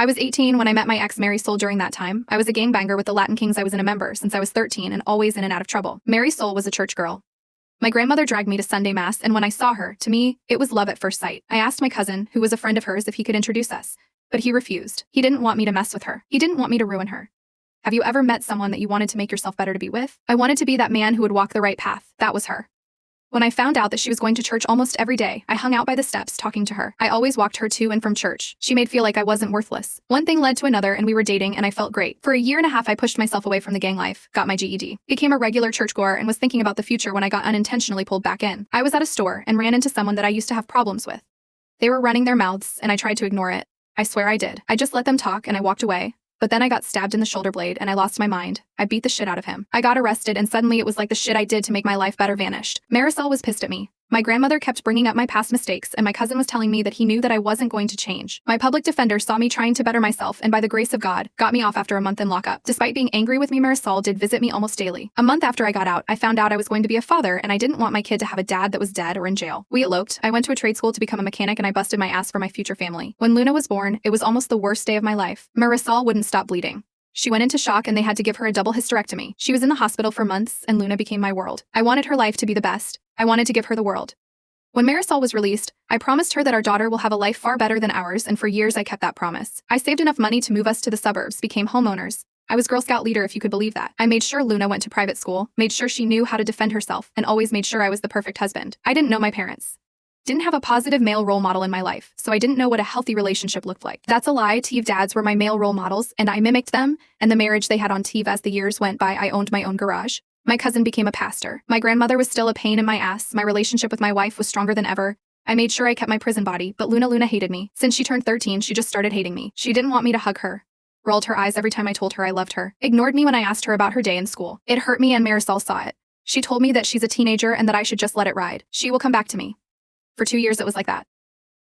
I was 18 when I met my ex Marisol. During that time, I was a gangbanger with the Latin Kings. I was in a member since I was 13 and always in and out of trouble. Marisol was a church girl. My grandmother dragged me to Sunday Mass, and when I saw her, to me, it was love at first sight. I asked my cousin, who was a friend of hers, if he could introduce us, but he refused. He didn't want me to mess with her. He didn't want me to ruin her. Have you ever met someone that you wanted to make yourself better to be with? I wanted to be that man who would walk the right path. That was her. When I found out that she was going to church almost every day, I hung out by the steps talking to her. I always walked her to and from church. She made me feel like I wasn't worthless. One thing led to another, and we were dating, and I felt great. For a year and a half, I pushed myself away from the gang life, got my GED, became a regular churchgoer, and was thinking about the future when I got unintentionally pulled back in. I was at a store and ran into someone that I used to have problems with. They were running their mouths, and I tried to ignore it. I swear I did. I just let them talk, and I walked away. But then I got stabbed in the shoulder blade and I lost my mind. I beat the shit out of him. I got arrested, and suddenly it was like the shit I did to make my life better vanished. Marisol was pissed at me. My grandmother kept bringing up my past mistakes, and my cousin was telling me that he knew that I wasn't going to change. My public defender saw me trying to better myself, and by the grace of God, got me off after a month in lockup. Despite being angry with me, Marisol did visit me almost daily. A month after I got out, I found out I was going to be a father, and I didn't want my kid to have a dad that was dead or in jail. We eloped. I went to a trade school to become a mechanic, and I busted my ass for my future family. When Luna was born, it was almost the worst day of my life. Marisol wouldn't stop bleeding. She went into shock, and they had to give her a double hysterectomy. She was in the hospital for months, and Luna became my world. I wanted her life to be the best. I wanted to give her the world. When Marisol was released, I promised her that our daughter will have a life far better than ours, and for years I kept that promise. I saved enough money to move us to the suburbs, became homeowners. I was Girl Scout leader, if you could believe that. I made sure Luna went to private school, made sure she knew how to defend herself, and always made sure I was the perfect husband. I didn't know my parents. Didn't have a positive male role model in my life, so I didn't know what a healthy relationship looked like. That's a lie. TV dads were my male role models, and I mimicked them, and the marriage they had on TV. As the years went by, I owned my own garage. My cousin became a pastor. My grandmother was still a pain in my ass. My relationship with my wife was stronger than ever. I made sure I kept my prison body, but Luna hated me. Since she turned 13, she just started hating me. She didn't want me to hug her. Rolled her eyes every time I told her I loved her. Ignored me when I asked her about her day in school. It hurt me, and Marisol saw it. She told me that she's a teenager and that I should just let it ride. She will come back to me. For 2 years it was like that.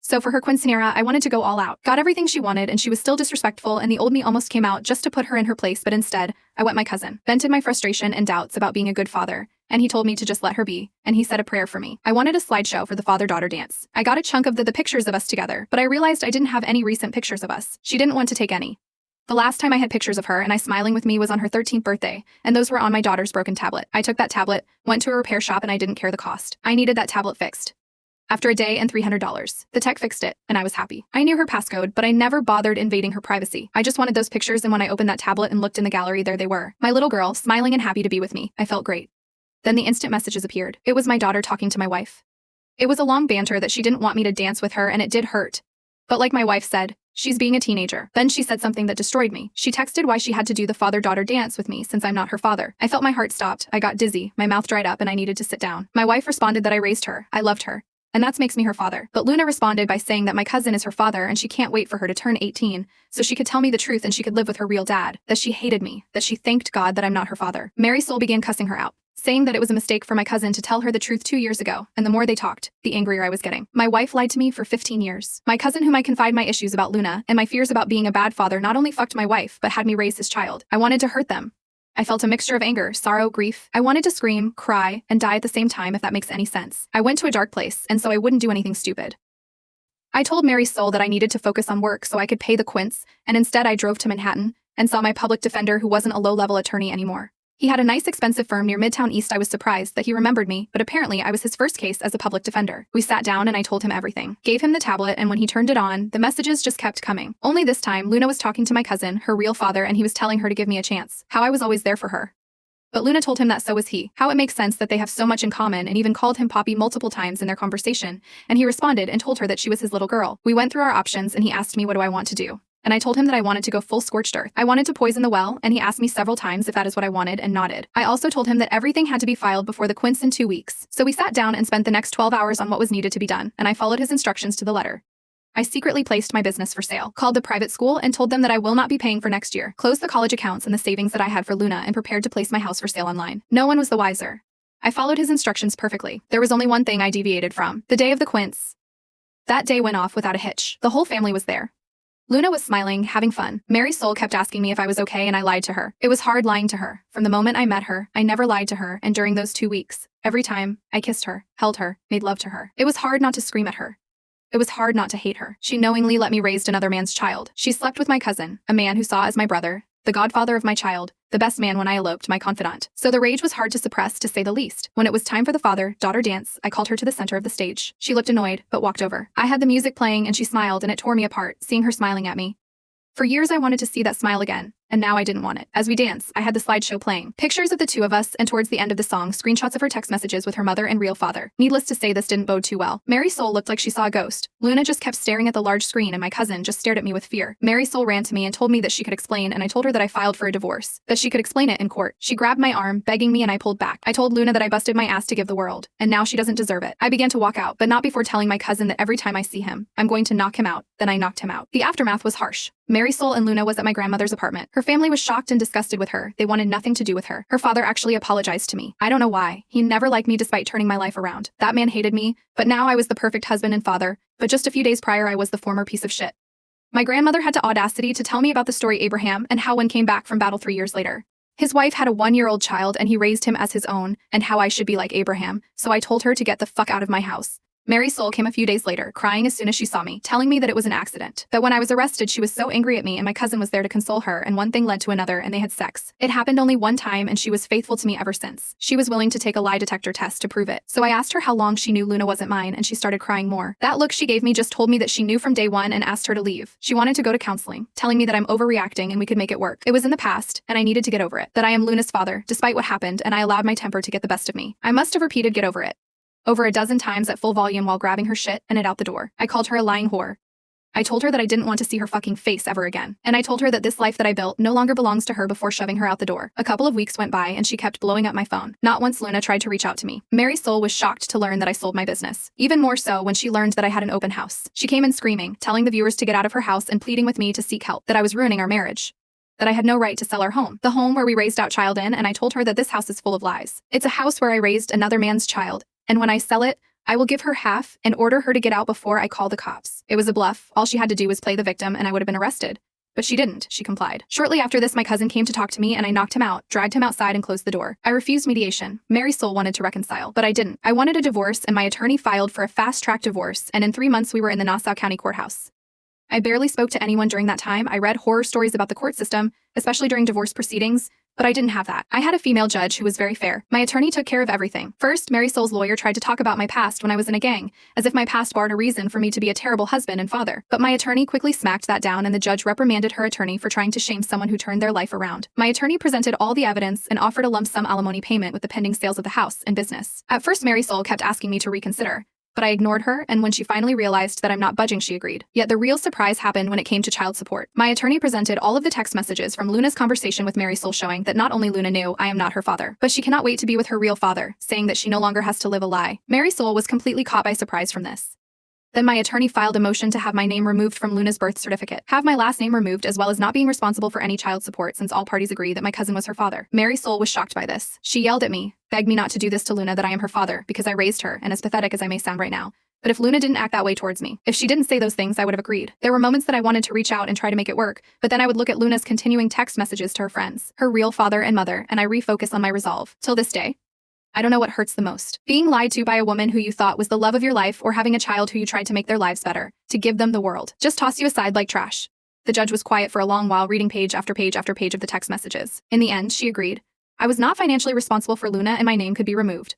So for her quinceañera, I wanted to go all out. Got everything she wanted, and she was still disrespectful, and the old me almost came out just to put her in her place, but instead, I went my cousin. Vented my frustration and doubts about being a good father, and he told me to just let her be, and he said a prayer for me. I wanted a slideshow for the father-daughter dance. I got a chunk of the pictures of us together, but I realized I didn't have any recent pictures of us. She didn't want to take any. The last time I had pictures of her and I smiling with me was on her 13th birthday, and those were on my daughter's broken tablet. I took that tablet, went to a repair shop, and I didn't care the cost. I needed that tablet fixed. After a day and $300, the tech fixed it, and I was happy. I knew her passcode, but I never bothered invading her privacy. I just wanted those pictures, and when I opened that tablet and looked in the gallery, there they were. My little girl, smiling and happy to be with me. I felt great. Then the instant messages appeared. It was my daughter talking to my wife. It was a long banter that she didn't want me to dance with her, and it did hurt. But like my wife said, she's being a teenager. Then she said something that destroyed me. She texted why she had to do the father-daughter dance with me since I'm not her father. I felt my heart stopped. I got dizzy, my mouth dried up, and I needed to sit down. My wife responded that I raised her. I loved her. And that makes me her father. But Luna responded by saying that my cousin is her father, and she can't wait for her to turn 18 so she could tell me the truth and she could live with her real dad, that she hated me, that she thanked God that I'm not her father. Marisol began cussing her out, saying that it was a mistake for my cousin to tell her the truth 2 years ago, and the more they talked, the angrier I was getting. My wife lied to me for 15 years. My cousin, whom I confide my issues about Luna and my fears about being a bad father, not only fucked my wife, but had me raise his child. I wanted to hurt them. I felt a mixture of anger, sorrow, grief. I wanted to scream, cry, and die at the same time, if that makes any sense. I went to a dark place, and so I wouldn't do anything stupid. I told Marisol that I needed to focus on work so I could pay the quince, and instead I drove to Manhattan and saw my public defender, who wasn't a low-level attorney anymore. He had a nice, expensive firm near Midtown East. I was surprised that he remembered me, but apparently I was his first case as a public defender. We sat down and I told him everything. Gave him the tablet, and when he turned it on, the messages just kept coming. Only this time, Luna was talking to my cousin, her real father, and he was telling her to give me a chance. How I was always there for her. But Luna told him that so was he. How it makes sense that they have so much in common, and even called him Poppy multiple times in their conversation, and he responded and told her that she was his little girl. We went through our options, and he asked me what do I want to do. And I told him that I wanted to go full scorched earth. I wanted to poison the well, and he asked me several times if that is what I wanted, and nodded. I also told him that everything had to be filed before the quince in 2 weeks. So we sat down and spent the next 12 hours on what was needed to be done, and I followed his instructions to the letter. I secretly placed my business for sale, called the private school, and told them that I will not be paying for next year, closed the college accounts and the savings that I had for Luna, and prepared to place my house for sale online. No one was the wiser. I followed his instructions perfectly. There was only one thing I deviated from: the day of the quince. That day went off without a hitch. The whole family was there. Luna was smiling, having fun. Marisol kept asking me if I was okay, and I lied to her. It was hard lying to her. From the moment I met her, I never lied to her, and during those 2 weeks, every time, I kissed her, held her, made love to her. It was hard not to scream at her. It was hard not to hate her. She knowingly let me raise another man's child. She slept with my cousin, a man who saw as my brother, the godfather of my child, the best man when I eloped, my confidant. So the rage was hard to suppress, to say the least. When it was time for the father-daughter dance, I called her to the center of the stage. She looked annoyed, but walked over. I had the music playing and she smiled, and it tore me apart, seeing her smiling at me. For years I wanted to see that smile again, and now I didn't want it. As we danced, I had the slideshow playing. Pictures of the two of us, and towards the end of the song, screenshots of her text messages with her mother and real father. Needless to say, this didn't bode too well. Mary Soul looked like she saw a ghost. Luna just kept staring at the large screen, and my cousin just stared at me with fear. Mary Soul ran to me and told me that she could explain, and I told her that I filed for a divorce, that she could explain it in court. She grabbed my arm, begging me, and I pulled back. I told Luna that I busted my ass to give the world, and now she doesn't deserve it. I began to walk out, but not before telling my cousin that every time I see him, I'm going to knock him out. Then I knocked him out. The aftermath was harsh. Mary Soul and Luna was at my grandmother's apartment. Her family was shocked and disgusted with her. They wanted nothing to do with her. Her father actually apologized to me. I don't know why. He never liked me despite turning my life around. That man hated me, but now I was the perfect husband and father. But just a few days prior, I was the former piece of shit. My grandmother had the audacity to tell me about the story Abraham and how one came back from battle 3 years later. His wife had a 1-year-old child and he raised him as his own, and how I should be like Abraham, so I told her to get the fuck out of my house. Mary Soul came a few days later, crying as soon as she saw me, telling me that it was an accident. That when I was arrested, she was so angry at me and my cousin was there to console her, and one thing led to another and they had sex. It happened only one time and she was faithful to me ever since. She was willing to take a lie detector test to prove it. So I asked her how long she knew Luna wasn't mine, and she started crying more. That look she gave me just told me that she knew from day one and asked her to leave. She wanted to go to counseling, telling me that I'm overreacting and we could make it work. It was in the past and I needed to get over it. That I am Luna's father, despite what happened, and I allowed my temper to get the best of me. I must have repeated get over it over a dozen times at full volume while grabbing her shit and it out the door. I called her a lying whore. I told her that I didn't want to see her fucking face ever again. And I told her that this life that I built no longer belongs to her before shoving her out the door. A couple of weeks went by and she kept blowing up my phone. Not once Luna tried to reach out to me. Mary Soul was shocked to learn that I sold my business. Even more so when she learned that I had an open house. She came in screaming, telling the viewers to get out of her house and pleading with me to seek help, that I was ruining our marriage, that I had no right to sell our home, the home where we raised our child in, and I told her that this house is full of lies. It's a house where I raised another man's child, and when I sell it, I will give her half and order her to get out before I call the cops. It was a bluff. All she had to do was play the victim and I would have been arrested. But she didn't. She complied. Shortly after this, my cousin came to talk to me and I knocked him out, dragged him outside and closed the door. I refused mediation. Mary Soul wanted to reconcile, but I didn't. I wanted a divorce and my attorney filed for a fast-track divorce, and in 3 months we were in the Nassau County Courthouse. I barely spoke to anyone during that time. I read horror stories about the court system, especially during divorce proceedings, but I didn't have that. I had a female judge who was very fair. My attorney took care of everything. First, Mary Soul's lawyer tried to talk about my past when I was in a gang, as if my past barred a reason for me to be a terrible husband and father. But my attorney quickly smacked that down and the judge reprimanded her attorney for trying to shame someone who turned their life around. My attorney presented all the evidence and offered a lump sum alimony payment with the pending sales of the house and business. At first, Mary Soul kept asking me to reconsider, but I ignored her, and when she finally realized that I'm not budging, she agreed. Yet the real surprise happened when it came to child support. My attorney presented all of the text messages from Luna's conversation with Mary Soul, showing that not only Luna knew I am not her father, but she cannot wait to be with her real father, saying that she no longer has to live a lie. Mary Soul was completely caught by surprise from this. Then my attorney filed a motion to have my name removed from Luna's birth certificate, have my last name removed, as well as not being responsible for any child support since all parties agree that my cousin was her father. Mary Soul was shocked by this. She yelled at me, begged me not to do this to Luna, that I am her father because I raised her, and as pathetic as I may sound right now, but if Luna didn't act that way towards me, if she didn't say those things, I would have agreed. There were moments that I wanted to reach out and try to make it work, but then I would look at Luna's continuing text messages to her friends, her real father and mother, and I refocus on my resolve. Till this day, I don't know what hurts the most. Being lied to by a woman who you thought was the love of your life, or having a child who you tried to make their lives better, to give them the world, just toss you aside like trash. The judge was quiet for a long while, reading page after page after page of the text messages. In the end, she agreed. I was not financially responsible for Luna and my name could be removed.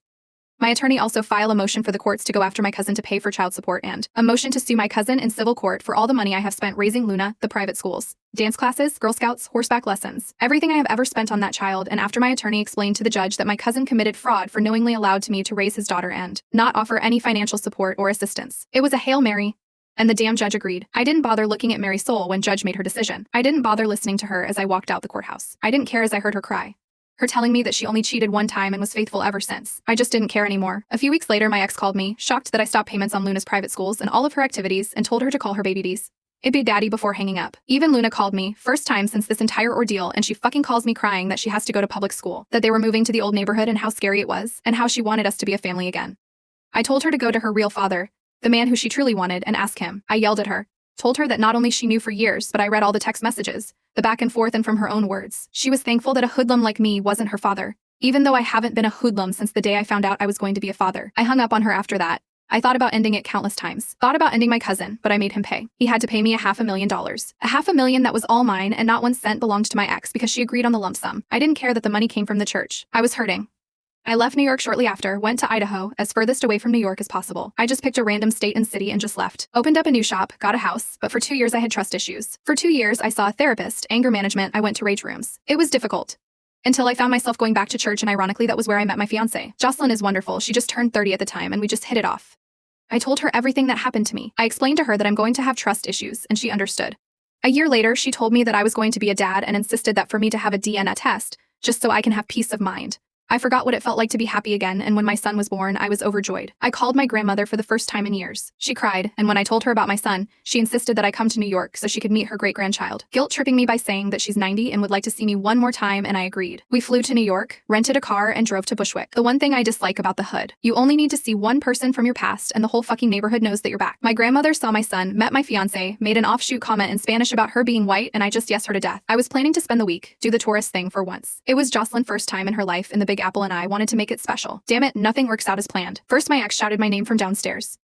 My attorney also filed a motion for the courts to go after my cousin to pay for child support, and a motion to sue my cousin in civil court for all the money I have spent raising Luna, the private schools, dance classes, Girl Scouts, horseback lessons, everything I have ever spent on that child. And after my attorney explained to the judge that my cousin committed fraud for knowingly allowed me to raise his daughter and not offer any financial support or assistance, it was a Hail Mary. And the damn judge agreed. I didn't bother looking at Mary Soul when judge made her decision. I didn't bother listening to her as I walked out the courthouse. I didn't care as I heard her cry, her telling me that she only cheated one time and was faithful ever since. I just didn't care anymore. A few weeks later, my ex called me, shocked that I stopped payments on Luna's private schools and all of her activities, and told her to call her baby D's. It'd be daddy before hanging up. Even Luna called me, first time since this entire ordeal, and she fucking calls me crying that she has to go to public school, that they were moving to the old neighborhood and how scary it was, and how she wanted us to be a family again. I told her to go to her real father, the man who she truly wanted, and ask him. I yelled at her, told her that not only she knew for years, but I read all the text messages, the back and forth, and from her own words, she was thankful that a hoodlum like me wasn't her father. Even though I haven't been a hoodlum since the day I found out I was going to be a father. I hung up on her after that. I thought about ending it countless times. Thought about ending my cousin, but I made him pay. He had to pay me $500,000. $500,000 that was all mine, and not 1 cent belonged to my ex because she agreed on the lump sum. I didn't care that the money came from the church. I was hurting. I left New York shortly after, went to Idaho, as furthest away from New York as possible. I just picked a random state and city and just left. Opened up a new shop, got a house, but for 2 years I had trust issues. For 2 years I saw a therapist, anger management, I went to rage rooms. It was difficult. Until I found myself going back to church, and ironically that was where I met my fiancé. Jocelyn is wonderful, she just turned 30 at the time and we just hit it off. I told her everything that happened to me. I explained to her that I'm going to have trust issues, and she understood. A year later, she told me that I was going to be a dad and insisted that for me to have a DNA test, just so I can have peace of mind. I forgot what it felt like to be happy again, and when my son was born, I was overjoyed. I called my grandmother for the first time in years. She cried, and when I told her about my son, she insisted that I come to New York so she could meet her great-grandchild, guilt-tripping me by saying that she's 90 and would like to see me one more time, and I agreed. We flew to New York, rented a car, and drove to Bushwick. The one thing I dislike about the hood: you only need to see one person from your past and the whole fucking neighborhood knows that you're back. My grandmother saw my son, met my fiancé, made an offshoot comment in Spanish about her being white, and I just yes her to death. I was planning to spend the week, do the tourist thing for once. It was Jocelyn's first time in her life in the Big Apple, and I wanted to make it special. Damn it, nothing works out as planned. First, my ex shouted my name from downstairs.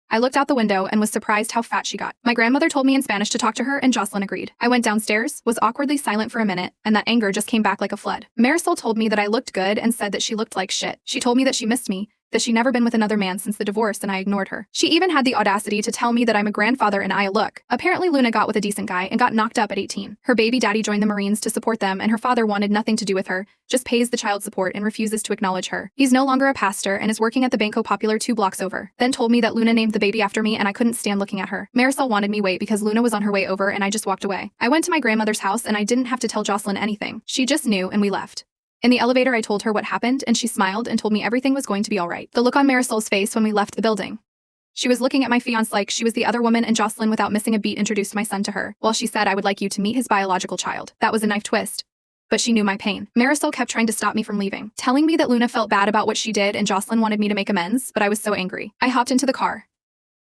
I looked out the window and was surprised how fat she got. My grandmother told me in Spanish to talk to her, and Jocelyn agreed. I went downstairs, was awkwardly silent for a minute, and that anger just came back like a flood. Marisol told me that I looked good and said that she looked like shit. She told me that she missed me, that she never been with another man since the divorce, and I ignored her. She even had the audacity to tell me that I'm a grandfather and I a look. Apparently Luna got with a decent guy and got knocked up at 18. Her baby daddy joined the Marines to support them, and her father wanted nothing to do with her, just pays the child support and refuses to acknowledge her. He's no longer a pastor and is working at the Banco Popular 2 blocks over. Then told me that Luna named the baby after me, and I couldn't stand looking at her. Marisol wanted me wait because Luna was on her way over, and I just walked away. I went to my grandmother's house and I didn't have to tell Jocelyn anything. She just knew, and we left. In the elevator, I told her what happened, and she smiled and told me everything was going to be all right. The look on Marisol's face when we left the building. She was looking at my fiancé like she was the other woman, and Jocelyn, without missing a beat, introduced my son to her. While she said, "I would like you to meet his biological child." That was a knife twist. But she knew my pain. Marisol kept trying to stop me from leaving, telling me that Luna felt bad about what she did and Jocelyn wanted me to make amends, but I was so angry. I hopped into the car.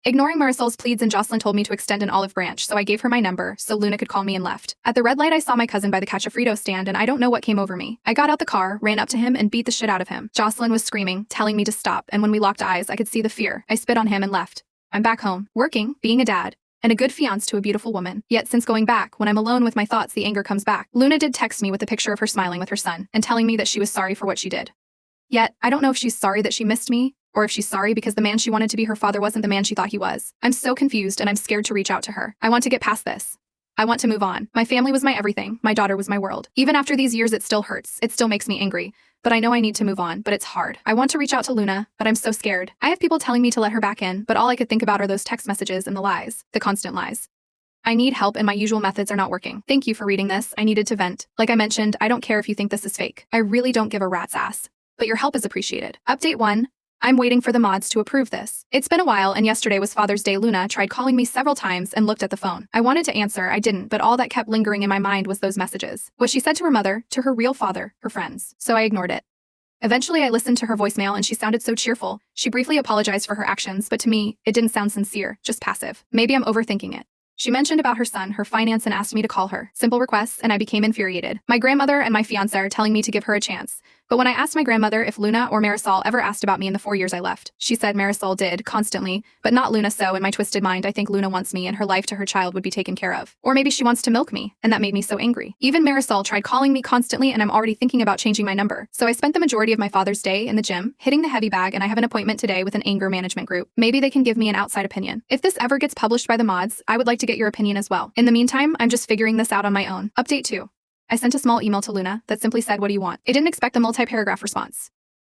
Ignoring Marisol's pleads, and Jocelyn told me to extend an olive branch, so I gave her my number so Luna could call me and left. At the red light, I saw my cousin by the Cachafrito stand, and I don't know what came over me. I got out the car, ran up to him, and beat the shit out of him. Jocelyn was screaming, telling me to stop, and when we locked eyes, I could see the fear. I spit on him and left. I'm back home, working, being a dad, and a good fiancé to a beautiful woman. Yet since going back, when I'm alone with my thoughts, the anger comes back. Luna did text me with a picture of her smiling with her son, and telling me that she was sorry for what she did. Yet, I don't know if she's sorry that she missed me, or if she's sorry because the man she wanted to be her father wasn't the man she thought he was. I'm so confused, and I'm scared to reach out to her. I want to get past this. I want to move on. My family was my everything. My daughter was my world. Even after these years, it still hurts. It still makes me angry. But I know I need to move on, but it's hard. I want to reach out to Luna, but I'm so scared. I have people telling me to let her back in, but all I could think about are those text messages and the lies. The constant lies. I need help, and my usual methods are not working. Thank you for reading this. I needed to vent. Like I mentioned, I don't care if you think this is fake. I really don't give a rat's ass. But your help is appreciated. Update 1. I'm waiting for the mods to approve this. It's been a while, and yesterday was Father's Day. Luna tried calling me several times and looked at the phone. I wanted to answer, I didn't, but all that kept lingering in my mind was those messages. What she said to her mother, to her real father, her friends. So I ignored it. Eventually, I listened to her voicemail, and she sounded so cheerful. She briefly apologized for her actions, but to me, it didn't sound sincere, just passive. Maybe I'm overthinking it. She mentioned about her son, her finance, and asked me to call her. Simple requests, and I became infuriated. My grandmother and my fiancé are telling me to give her a chance. But when I asked my grandmother if Luna or Marisol ever asked about me in the 4 years I left, she said Marisol did, constantly, but not Luna. So in my twisted mind, I think Luna wants me and her life to her child would be taken care of. Or maybe she wants to milk me, and that made me so angry. Even Marisol tried calling me constantly, and I'm already thinking about changing my number. So I spent the majority of my Father's Day in the gym, hitting the heavy bag, and I have an appointment today with an anger management group. Maybe they can give me an outside opinion. If this ever gets published by the mods, I would like to get your opinion as well. In the meantime, I'm just figuring this out on my own. Update 2. I sent a small email to Luna that simply said, "What do you want?" It didn't expect a multi-paragraph response.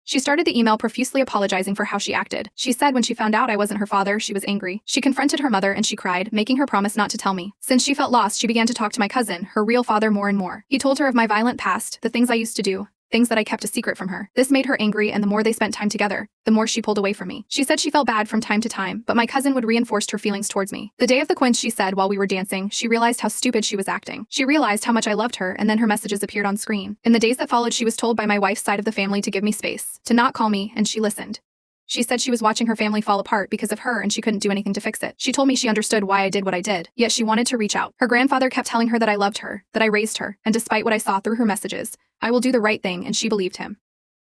She started the email profusely apologizing for how she acted. She said when she found out I wasn't her father, she was angry. She confronted her mother and she cried, making her promise not to tell me. Since she felt lost, she began to talk to my cousin, her real father, more and more. He told her of my violent past, the things I used to do, things that I kept a secret from her. This made her angry, and the more they spent time together, the more she pulled away from me. She said she felt bad from time to time, but my cousin would reinforce her feelings towards me. The day of the quince, she said while we were dancing, she realized how stupid she was acting. She realized how much I loved her, and then her messages appeared on screen. In the days that followed, she was told by my wife's side of the family to give me space, to not call me, and she listened. She said she was watching her family fall apart because of her, and she couldn't do anything to fix it. She told me she understood why I did what I did, yet she wanted to reach out. Her grandfather kept telling her that I loved her, that I raised her, and despite what I saw through her messages, I will do the right thing, and she believed him.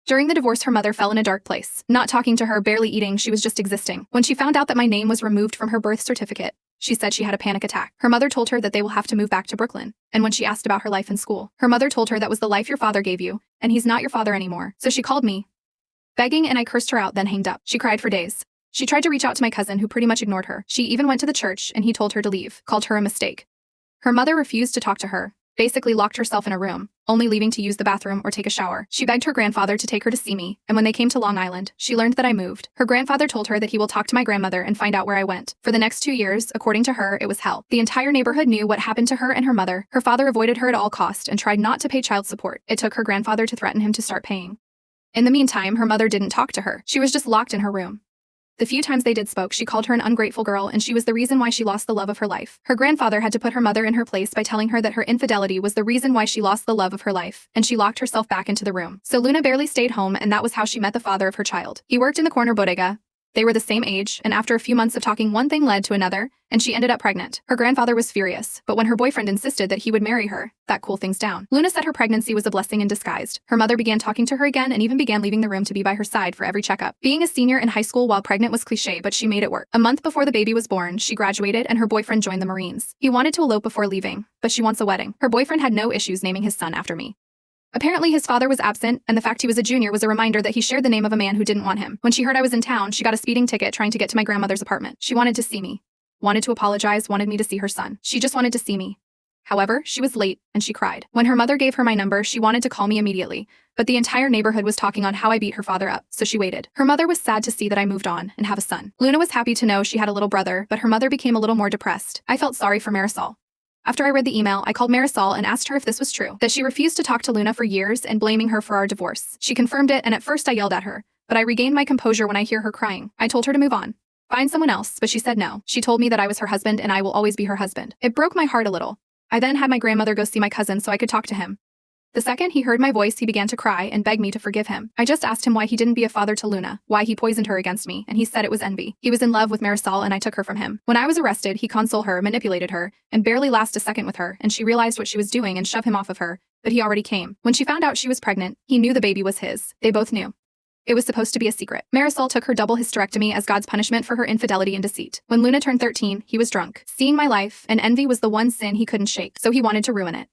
During the divorce, her mother fell in a dark place. Not talking to her, barely eating, she was just existing. When she found out that my name was removed from her birth certificate, she said she had a panic attack. Her mother told her that they will have to move back to Brooklyn. And when she asked about her life in school, her mother told her that was the life your father gave you, and he's not your father anymore. So she called me, begging, and I cursed her out, then hanged up. She cried for days. She tried to reach out to my cousin, who pretty much ignored her. She even went to the church, and he told her to leave, called her a mistake. Her mother refused to talk to her, basically locked herself in a room, only leaving to use the bathroom or take a shower. She begged her grandfather to take her to see me, and when they came to Long Island, she learned that I moved. Her grandfather told her that he will talk to my grandmother and find out where I went. For the next 2 years, according to her, it was hell. The entire neighborhood knew what happened to her and her mother. Her father avoided her at all costs and tried not to pay child support. It took her grandfather to threaten him to start paying. In the meantime, her mother didn't talk to her. She was just locked in her room. The few times they did spoke, she called her an ungrateful girl, and she was the reason why she lost the love of her life. Her grandfather had to put her mother in her place by telling her that her infidelity was the reason why she lost the love of her life, and she locked herself back into the room. So Luna barely stayed home, and that was how she met the father of her child. He worked in the corner bodega. They were the same age, and after a few months of talking, one thing led to another, and she ended up pregnant. Her grandfather was furious, but when her boyfriend insisted that he would marry her, that cooled things down. Luna said her pregnancy was a blessing in disguise. Her mother began talking to her again and even began leaving the room to be by her side for every checkup. Being a senior in high school while pregnant was cliché, but she made it work. A month before the baby was born, she graduated and her boyfriend joined the Marines. He wanted to elope before leaving, but she wants a wedding. Her boyfriend had no issues naming his son after me. Apparently, his father was absent, and the fact he was a junior was a reminder that he shared the name of a man who didn't want him. When she heard I was in town, she got a speeding ticket trying to get to my grandmother's apartment. She wanted to see me, wanted to apologize, wanted me to see her son. She just wanted to see me. However, she was late, and she cried. When her mother gave her my number, she wanted to call me immediately, but the entire neighborhood was talking on how I beat her father up, so she waited. Her mother was sad to see that I moved on and have a son. Luna was happy to know she had a little brother, but her mother became a little more depressed. I felt sorry for Marisol. After I read the email, I called Marisol and asked her if this was true, that she refused to talk to Luna for years and blaming her for our divorce. She confirmed it, and at first I yelled at her, but I regained my composure when I hear her crying. I told her to move on, find someone else, but she said no. She told me that I was her husband and I will always be her husband. It broke my heart a little. I then had my grandmother go see my cousin so I could talk to him. The second he heard my voice, he began to cry and beg me to forgive him. I just asked him why he didn't be a father to Luna, why he poisoned her against me, and he said it was envy. He was in love with Marisol and I took her from him. When I was arrested, he consoled her, manipulated her, and barely lasted a second with her, and she realized what she was doing and shoved him off of her, but he already came. When she found out she was pregnant, he knew the baby was his. They both knew. It was supposed to be a secret. Marisol took her double hysterectomy as God's punishment for her infidelity and deceit. When Luna turned 13, he was drunk. Seeing my life, and envy was the one sin he couldn't shake, so he wanted to ruin it.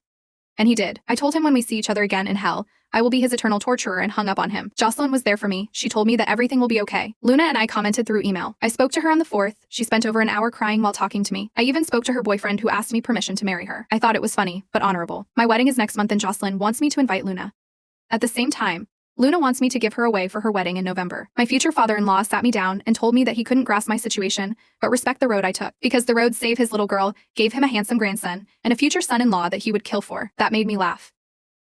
And he did. I told him when we see each other again in hell, I will be his eternal torturer, and hung up on him. Jocelyn was there for me. She told me that everything will be okay. Luna and I commented through email. I spoke to her on the 4th. She spent over an hour crying while talking to me. I even spoke to her boyfriend, who asked me permission to marry her. I thought it was funny, but honorable. My wedding is next month and Jocelyn wants me to invite Luna. At the same time, Luna wants me to give her away for her wedding in November. My future father-in-law sat me down and told me that he couldn't grasp my situation, but respect the road I took, because the road saved his little girl, gave him a handsome grandson, and a future son-in-law that he would kill for. That made me laugh.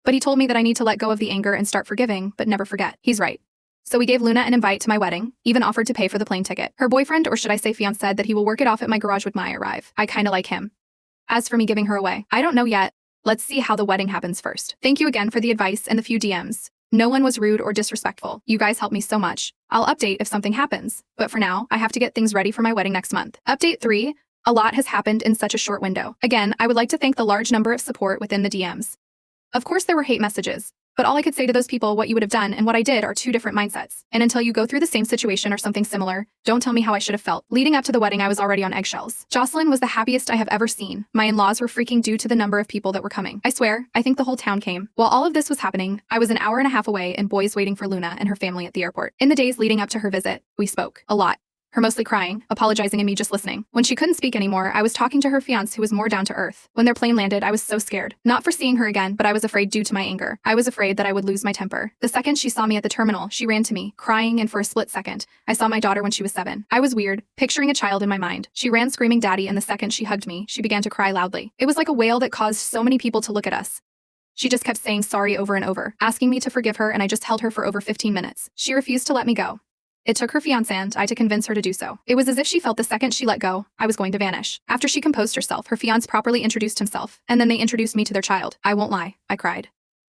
But he told me that I need to let go of the anger and start forgiving, but never forget. He's right. So we gave Luna an invite to my wedding, even offered to pay for the plane ticket. Her boyfriend, or should I say fiancé, said that he will work it off at my garage when I arrive. I kinda like him. As for me giving her away, I don't know yet. Let's see how the wedding happens first. Thank you again for the advice and the few DMs. No one was rude or disrespectful. You guys helped me so much. I'll update if something happens, but for now, I have to get things ready for my wedding next month. Update 3. A lot has happened in such a short window. Again, I would like to thank the large number of support within the DMs. Of course, there were hate messages, but all I could say to those people, what you would have done and what I did are two different mindsets. And until you go through the same situation or something similar, don't tell me how I should have felt. Leading up to the wedding, I was already on eggshells. Jocelyn was the happiest I have ever seen. My in-laws were freaking due to the number of people that were coming. I swear, I think the whole town came. While all of this was happening, I was an hour and a half away and boys waiting for Luna and her family at the airport. In the days leading up to her visit, we spoke. A lot. Her mostly crying, apologizing, and me just listening. When she couldn't speak anymore, I was talking to her fiancé, who was more down to earth. When their plane landed, I was so scared. Not for seeing her again, but I was afraid due to my anger. I was afraid that I would lose my temper. The second she saw me at the terminal, she ran to me, crying, and for a split second, I saw my daughter when she was 7. I was weird, picturing a child in my mind. She ran screaming daddy, and the second she hugged me, she began to cry loudly. It was like a wail that caused so many people to look at us. She just kept saying sorry over and over, asking me to forgive her, and I just held her for over 15 minutes. She refused to let me go. It took her fiancé and I to convince her to do so. It was as if she felt the second she let go, I was going to vanish. After she composed herself, her fiancé properly introduced himself, and then they introduced me to their child. I won't lie, I cried.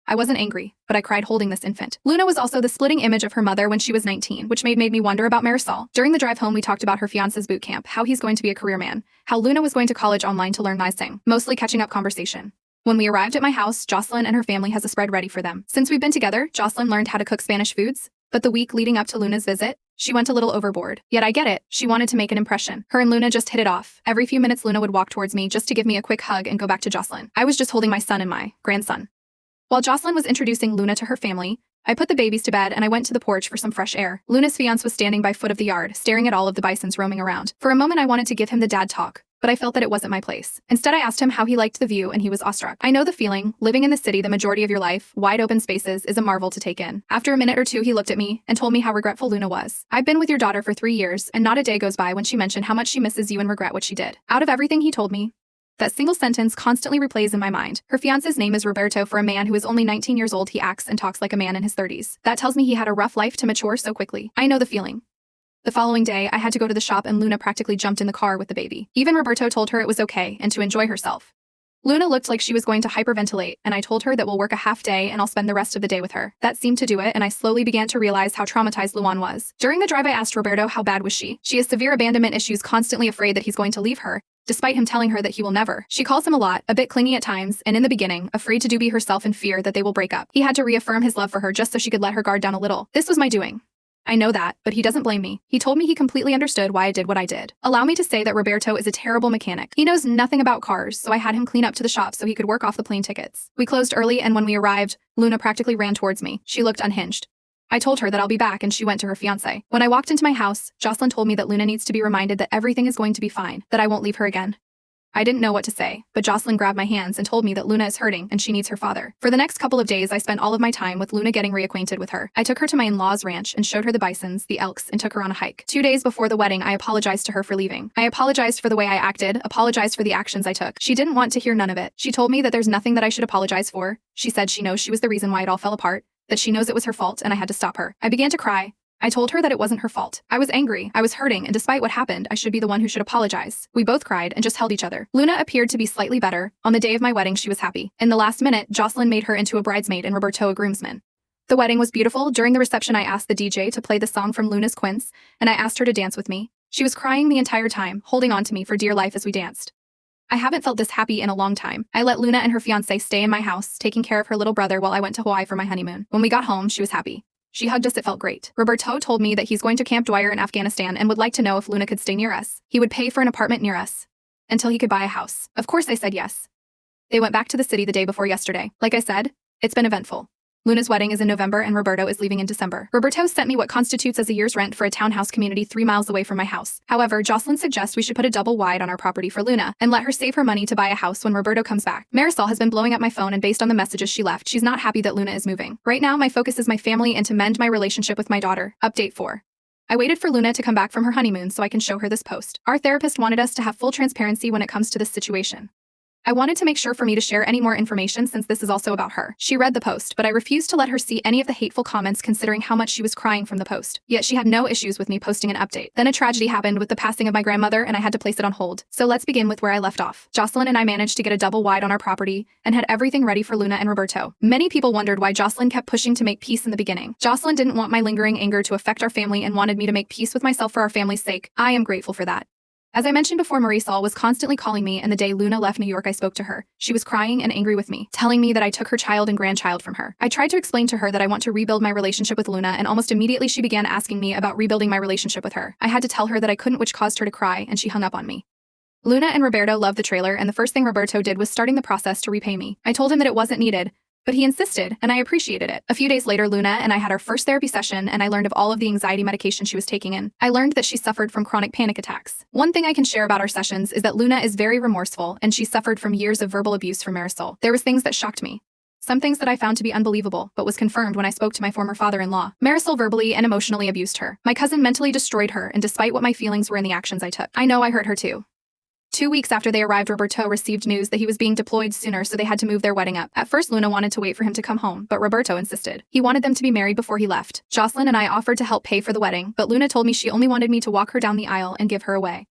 I wasn't angry, but I cried holding this infant. Luna was also the splitting image of her mother when she was 19, which made me wonder about Marisol. During the drive home, we talked about her fiancé's boot camp, how he's going to be a career man, how Luna was going to college online to learn nicing, mostly catching up conversation. When we arrived at my house, Jocelyn and her family has a spread ready for them. Since we've been together, Jocelyn learned how to cook Spanish foods, but the week leading up to Luna's visit, she went a little overboard. Yet I get it, she wanted to make an impression. Her and Luna just hit it off. Every few minutes Luna would walk towards me just to give me a quick hug and go back to Jocelyn. I was just holding my son and my grandson. While Jocelyn was introducing Luna to her family, I put the babies to bed and I went to the porch for some fresh air. Luna's fiancé was standing by foot of the yard, staring at all of the bisons roaming around. For a moment I wanted to give him the dad talk, but I felt that it wasn't my place. Instead I asked him how he liked the view and he was awestruck. I know the feeling, living in the city the majority of your life, wide open spaces, is a marvel to take in. After a minute or two he looked at me and told me how regretful Luna was. I've been with your daughter for 3 years and not a day goes by when she mentioned how much she misses you and regret what she did. Out of everything he told me, that single sentence constantly replays in my mind. Her fiance's name is Roberto. For a man who is only 19 years old, he acts and talks like a man in his 30s. That tells me he had a rough life to mature so quickly. I know the feeling. The following day, I had to go to the shop and Luna practically jumped in the car with the baby. Even Roberto told her it was okay and to enjoy herself. Luna looked like she was going to hyperventilate, and I told her that we'll work a half day and I'll spend the rest of the day with her. That seemed to do it, and I slowly began to realize how traumatized Luan was. During the drive I asked Roberto how bad was she. She has severe abandonment issues, constantly afraid that he's going to leave her, despite him telling her that he will never. She calls him a lot, a bit clingy at times, and in the beginning, afraid to do be herself in fear that they will break up. He had to reaffirm his love for her just so she could let her guard down a little. This was my doing. I know that, but he doesn't blame me. He told me he completely understood why I did what I did. Allow me to say that Roberto is a terrible mechanic. He knows nothing about cars, so I had him clean up to the shop so he could work off the plane tickets. We closed early, and when we arrived, Luna practically ran towards me. She looked unhinged. I told her that I'll be back and she went to her fiancé. When I walked into my house, Jocelyn told me that Luna needs to be reminded that everything is going to be fine, that I won't leave her again. I didn't know what to say, but Jocelyn grabbed my hands and told me that Luna is hurting and she needs her father. For the next couple of days, I spent all of my time with Luna getting reacquainted with her. I took her to my in-laws' ranch and showed her the bisons, the elks, and took her on a hike. 2 days before the wedding, I apologized to her for leaving. I apologized for the way I acted, apologized for the actions I took. She didn't want to hear none of it. She told me that there's nothing that I should apologize for. She said she knows she was the reason why it all fell apart, that she knows it was her fault and I had to stop her. I began to cry. I told her that it wasn't her fault. I was angry, I was hurting, and despite what happened, I should be the one who should apologize. We both cried and just held each other. Luna appeared to be slightly better. On the day of my wedding, she was happy. In the last minute, Jocelyn made her into a bridesmaid and Roberto a groomsman. The wedding was beautiful. During the reception, I asked the DJ to play the song from Luna's Quince, and I asked her to dance with me. She was crying the entire time, holding on to me for dear life as we danced. I haven't felt this happy in a long time. I let Luna and her fiancé stay in my house, taking care of her little brother while I went to Hawaii for my honeymoon. When we got home, she was happy. She hugged us, it felt great. Roberto told me that he's going to Camp Dwyer in Afghanistan and would like to know if Luna could stay near us. He would pay for an apartment near us until he could buy a house. Of course I said yes. They went back to the city the day before yesterday. Like I said, it's been eventful. Luna's wedding is in November and Roberto is leaving in December. Roberto sent me what constitutes as a year's rent for a townhouse community 3 miles away from my house. However, Jocelyn suggests we should put a double wide on our property for Luna and let her save her money to buy a house when Roberto comes back. Marisol has been blowing up my phone, and based on the messages she left, she's not happy that Luna is moving. Right now, my focus is my family and to mend my relationship with my daughter. Update 4. I waited for Luna to come back from her honeymoon so I can show her this post. Our therapist wanted us to have full transparency when it comes to this situation. I wanted to make sure for me to share any more information since this is also about her. She read the post, but I refused to let her see any of the hateful comments considering how much she was crying from the post. Yet she had no issues with me posting an update. Then a tragedy happened with the passing of my grandmother and I had to place it on hold. So let's begin with where I left off. Jocelyn and I managed to get a double wide on our property and had everything ready for Luna and Roberto. Many people wondered why Jocelyn kept pushing to make peace in the beginning. Jocelyn didn't want my lingering anger to affect our family and wanted me to make peace with myself for our family's sake. I am grateful for that. As I mentioned before, Marisol was constantly calling me, and the day Luna left New York I spoke to her. She was crying and angry with me, telling me that I took her child and grandchild from her. I tried to explain to her that I want to rebuild my relationship with Luna, and almost immediately she began asking me about rebuilding my relationship with her. I had to tell her that I couldn't, which caused her to cry, and she hung up on me. Luna and Roberto loved the trailer, and the first thing Roberto did was starting the process to repay me. I told him that it wasn't needed, but he insisted, and I appreciated it. A few days later, Luna and I had our first therapy session, and I learned of all of the anxiety medication she was taking in. I learned that she suffered from chronic panic attacks. One thing I can share about our sessions is that Luna is very remorseful, and she suffered from years of verbal abuse from Marisol. There was things that shocked me. Some things that I found to be unbelievable, but was confirmed when I spoke to my former father-in-law. Marisol verbally and emotionally abused her. My cousin mentally destroyed her, and despite what my feelings were in the actions I took, I know I hurt her too. 2 weeks after they arrived, Roberto received news that he was being deployed sooner, so they had to move their wedding up. At first, Luna wanted to wait for him to come home, but Roberto insisted. He wanted them to be married before he left. Jocelyn and I offered to help pay for the wedding, but Luna told me she only wanted me to walk her down the aisle and give her away.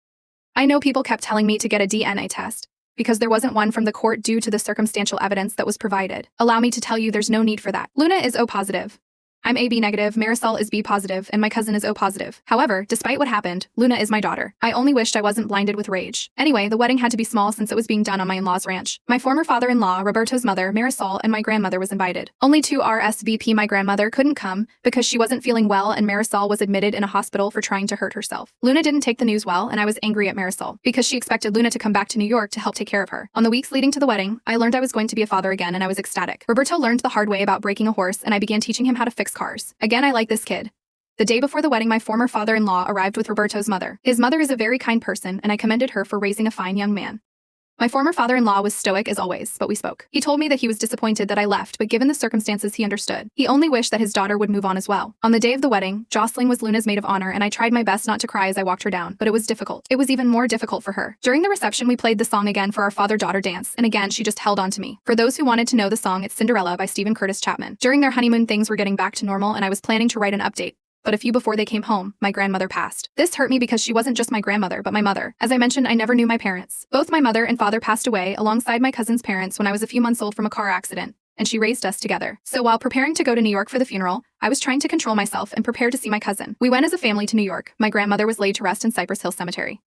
I know people kept telling me to get a DNA test, because there wasn't one from the court due to the circumstantial evidence that was provided. Allow me to tell you there's no need for that. Luna is O positive. I'm AB negative, Marisol is B positive, and my cousin is O positive. However, despite what happened, Luna is my daughter. I only wished I wasn't blinded with rage. Anyway, the wedding had to be small since it was being done on my in-laws' ranch. My former father-in-law, Roberto's mother, Marisol, and my grandmother was invited. Only two RSVP. My grandmother couldn't come because she wasn't feeling well and Marisol was admitted in a hospital for trying to hurt herself. Luna didn't take the news well and I was angry at Marisol because she expected Luna to come back to New York to help take care of her. On the weeks leading to the wedding, I learned I was going to be a father again and I was ecstatic. Roberto learned the hard way about breaking a horse and I began teaching him how to fix cars. Again, I like this kid. The day before the wedding, my former father-in-law arrived with Roberto's mother. His mother is a very kind person, and I commended her for raising a fine young man. My former father-in-law was stoic as always, but we spoke. He told me that he was disappointed that I left, but given the circumstances, he understood. He only wished that his daughter would move on as well. On the day of the wedding, Jocelyn was Luna's maid of honor, and I tried my best not to cry as I walked her down, but it was difficult. It was even more difficult for her. During the reception, we played the song again for our father-daughter dance, and again, she just held on to me. For those who wanted to know the song, it's Cinderella by Stephen Curtis Chapman. During their honeymoon, things were getting back to normal, and I was planning to write an update. But a few before they came home, my grandmother passed. This hurt me because she wasn't just my grandmother, but my mother. As I mentioned, I never knew my parents. Both my mother and father passed away alongside my cousin's parents when I was a few months old from a car accident, and she raised us together. So while preparing to go to New York for the funeral, I was trying to control myself and prepare to see my cousin. We went as a family to New York. My grandmother was laid to rest in Cypress Hill Cemetery.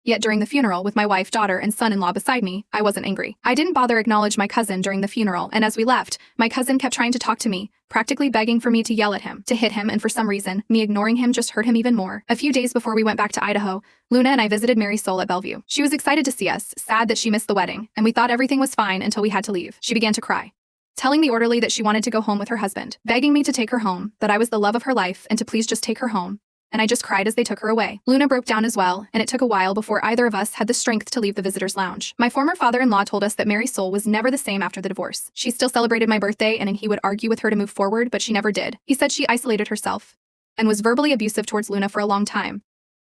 Yet during the funeral, with my wife, daughter, and son-in-law beside me, I wasn't angry. I didn't bother acknowledge my cousin during the funeral, and as we left, my cousin kept trying to talk to me, practically begging for me to yell at him, to hit him, and for some reason, me ignoring him just hurt him even more. A few days before we went back to Idaho, Luna and I visited Marisol at Bellevue. She was excited to see us, sad that she missed the wedding, and we thought everything was fine until we had to leave. She began to cry, telling the orderly that she wanted to go home with her husband, begging me to take her home, that I was the love of her life, and to please just take her home. And I just cried as they took her away. Luna broke down as well, and it took a while before either of us had the strength to leave the visitors' lounge. My former father-in-law told us that Marisol was never the same after the divorce. She still celebrated my birthday, and he would argue with her to move forward, but she never did. He said she isolated herself and was verbally abusive towards Luna for a long time.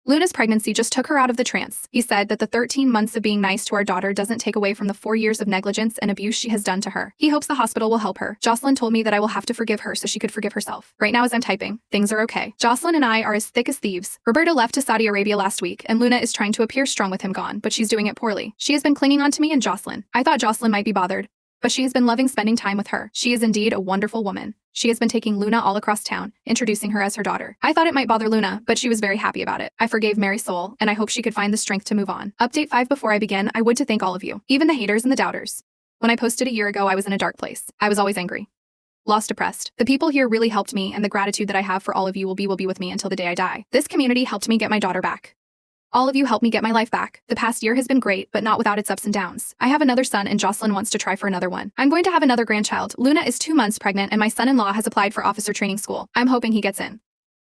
Luna's pregnancy just took her out of the trance. He said that the 13 months of being nice to our daughter doesn't take away from the 4 years of negligence and abuse she has done to her. He hopes the hospital will help her. Jocelyn told me that I will have to forgive her so she could forgive herself. Right now as I'm typing, things are okay. Jocelyn and I are as thick as thieves. Roberto left to Saudi Arabia last week, and Luna is trying to appear strong with him gone, but she's doing it poorly. She has been clinging on to me and Jocelyn. I thought Jocelyn might be bothered, but she has been loving spending time with her. She is indeed a wonderful woman. She has been taking Luna all across town, introducing her as her daughter. I thought it might bother Luna, but she was very happy about it. I forgave Marisol, and I hope she could find the strength to move on. Update 5. Before I begin, I would to thank all of you, even the haters and the doubters. When I posted a year ago, I was in a dark place. I was always angry, lost, depressed. The people here really helped me, and the gratitude that I have for all of you will be with me until the day I die. This community helped me get my daughter back. All of you helped me get my life back. The past year has been great, but not without its ups and downs. I have another son and Jocelyn wants to try for another one. I'm going to have another grandchild. Luna is 2 months pregnant and my son-in-law has applied for officer training school. I'm hoping he gets in.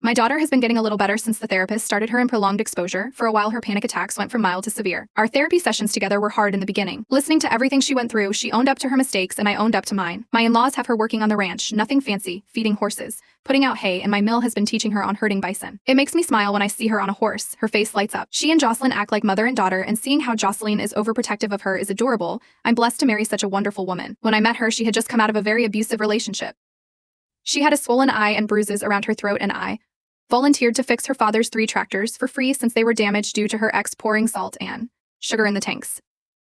My daughter has been getting a little better since the therapist started her in prolonged exposure. For a while, her panic attacks went from mild to severe. Our therapy sessions together were hard in the beginning. Listening to everything she went through, she owned up to her mistakes and I owned up to mine. My in-laws have her working on the ranch, nothing fancy, feeding horses, putting out hay, and my mill has been teaching her on herding bison. It makes me smile when I see her on a horse. Her face lights up. She and Jocelyn act like mother and daughter, and seeing how Jocelyn is overprotective of her is adorable. I'm blessed to marry such a wonderful woman. When I met her, she had just come out of a very abusive relationship. She had a swollen eye and bruises around her throat and eye. Volunteered to fix her father's 3 tractors for free since they were damaged due to her ex pouring salt and sugar in the tanks.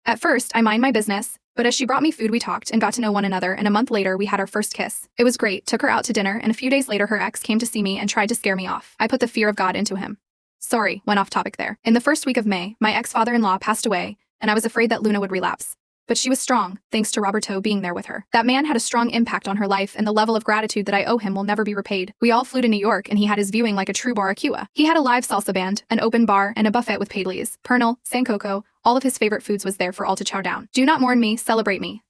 At first, I mind my business, but as she brought me food, we talked and got to know one another, and a month later, we had our first kiss. It was great, took her out to dinner, and a few days later, her ex came to see me and tried to scare me off. I put the fear of God into him. Sorry, went off topic there. In the first week of May, my ex-father-in-law passed away, and I was afraid that Luna would relapse. But she was strong, thanks to Roberto being there with her. That man had a strong impact on her life, and the level of gratitude that I owe him will never be repaid. We all flew to New York, and he had his viewing like a true barracuda. He had a live salsa band, an open bar, and a buffet with paidles, pernil, sancoco. All of his favorite foods was there for all to chow down. Do not mourn me, celebrate me.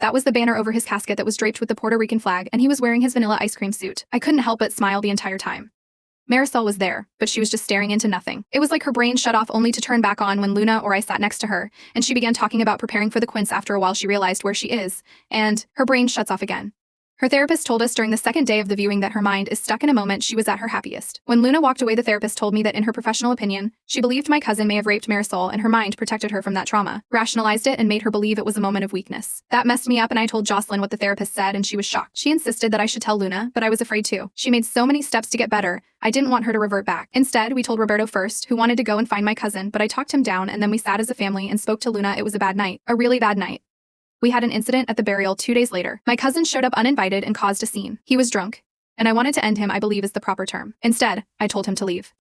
That was the banner over his casket that was draped with the Puerto Rican flag, and he was wearing his vanilla ice cream suit. I couldn't help but smile the entire time. Marisol was there, but she was just staring into nothing. It was like her brain shut off only to turn back on when Luna or I sat next to her, and she began talking about preparing for the quince. After a while she realized where she is, and her brain shuts off again. Her therapist told us during the second day of the viewing that her mind is stuck in a moment she was at her happiest. When Luna walked away, the therapist told me that in her professional opinion, she believed my cousin may have raped Marisol and her mind protected her from that trauma, rationalized it, and made her believe it was a moment of weakness. That messed me up, and I told Jocelyn what the therapist said, and she was shocked. She insisted that I should tell Luna, but I was afraid too. She made so many steps to get better, I didn't want her to revert back. Instead, we told Roberto first, who wanted to go and find my cousin, but I talked him down, and then we sat as a family and spoke to Luna. It was a bad night, a really bad night. We had an incident at the burial 2 days later. My cousin showed up uninvited and caused a scene. He was drunk, and I wanted to end him, I believe is the proper term. Instead, I told him to leave.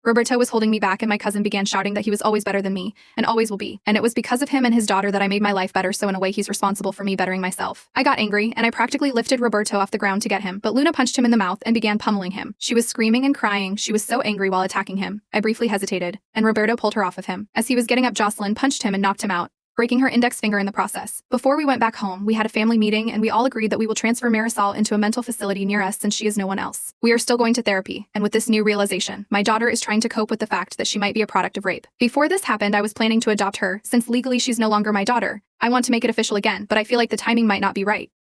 Roberto was holding me back and my cousin began shouting that he was always better than me, and always will be, and it was because of him and his daughter that I made my life better, so in a way he's responsible for me bettering myself. I got angry, and I practically lifted Roberto off the ground to get him, but Luna punched him in the mouth and began pummeling him. She was screaming and crying, she was so angry while attacking him. I briefly hesitated, and Roberto pulled her off of him. As he was getting up, Jocelyn punched him and knocked him out, breaking her index finger in the process. Before we went back home, we had a family meeting and we all agreed that we will transfer Marisol into a mental facility near us since she is no one else. We are still going to therapy, and with this new realization, my daughter is trying to cope with the fact that she might be a product of rape. Before this happened, I was planning to adopt her, since legally she's no longer my daughter. I want to make it official again, but I feel like the timing might not be right.